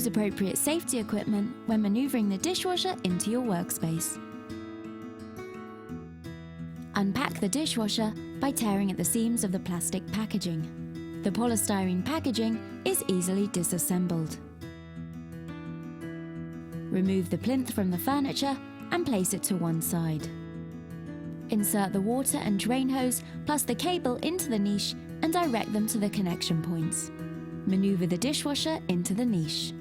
Use appropriate safety equipment when maneuvering the dishwasher into your workspace. Unpack the dishwasher by tearing at the seams of the plastic packaging. The polystyrene packaging is easily disassembled. Remove the plinth from the furniture and place it to one side. Insert the water and drain hose plus the cable into the niche and direct them to the connection points. Maneuver the dishwasher into the niche.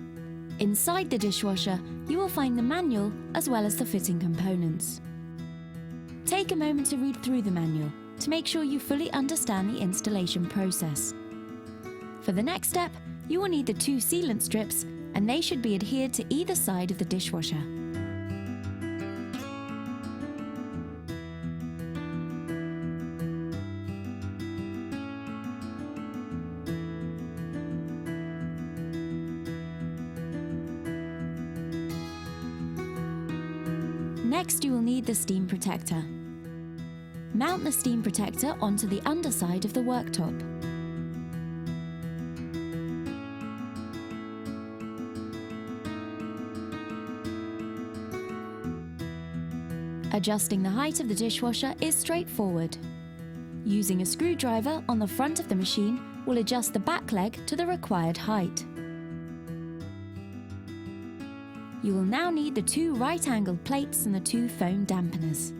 Inside the dishwasher, you will find the manual as well as the fitting components. Take a moment to read through the manual to make sure you fully understand the installation process. For the next step, you will need the 2 sealant strips, and they should be adhered to either side of the dishwasher. Next, you will need the steam protector. Mount the steam protector onto the underside of the worktop. Adjusting the height of the dishwasher is straightforward. Using a screwdriver on the front of the machine will adjust the back leg to the required height. You will now need the 2 right-angled plates and the 2 foam dampeners.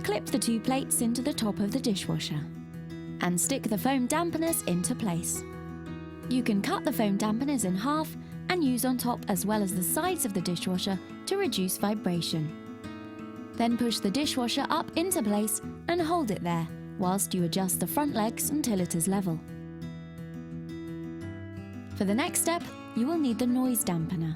Clip the 2 plates into the top of the dishwasher and stick the foam dampeners into place. You can cut the foam dampeners in half and use on top as well as the sides of the dishwasher to reduce vibration. Then push the dishwasher up into place and hold it there whilst you adjust the front legs until it is level. For the next step, you will need the noise dampener.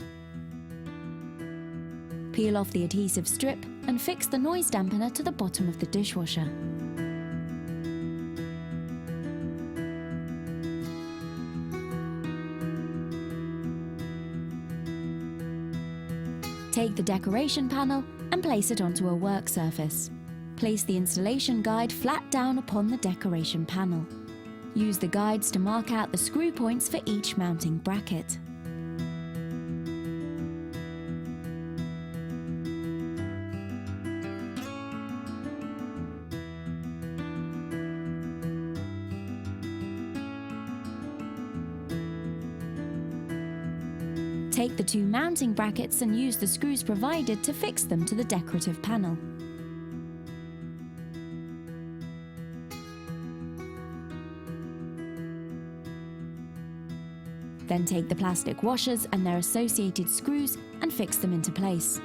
Peel off the adhesive strip and fix the noise dampener to the bottom of the dishwasher. Take the decoration panel and place it onto a work surface. Place the installation guide flat down upon the decoration panel. Use the guides to mark out the screw points for each mounting bracket. Take the 2 mounting brackets and use the screws provided to fix them to the decorative panel. Then take the plastic washers and their associated screws and fix them into place.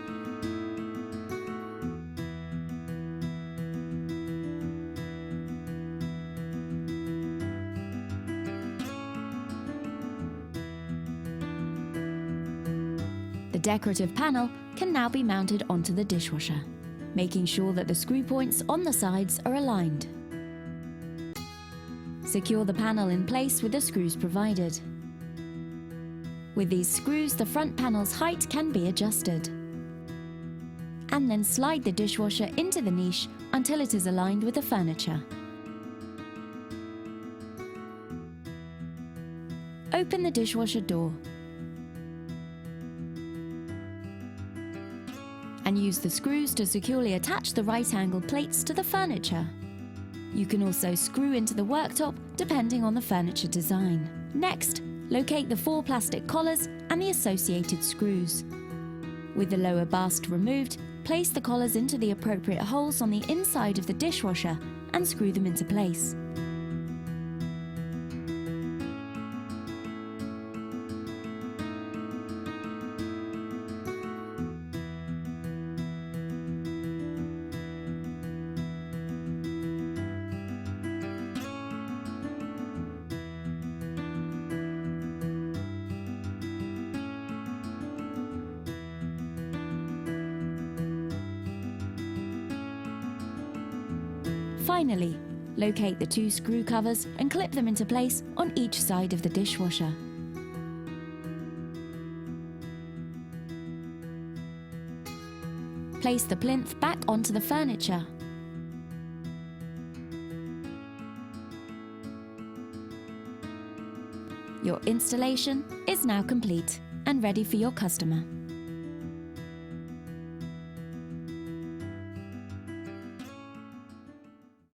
The decorative panel can now be mounted onto the dishwasher, making sure that the screw points on the sides are aligned. Secure the panel in place with the screws provided. With these screws, the front panel's height can be adjusted. And then slide the dishwasher into the niche until it is aligned with the furniture. Open the dishwasher door and use the screws to securely attach the right-angled plates to the furniture. You can also screw into the worktop depending on the furniture design. Next, locate the 4 plastic collars and the associated screws. With the lower bast removed, place the collars into the appropriate holes on the inside of the dishwasher and screw them into place. Finally, locate the 2 screw covers and clip them into place on each side of the dishwasher. Place the plinth back onto the furniture. Your installation is now complete and ready for your customer.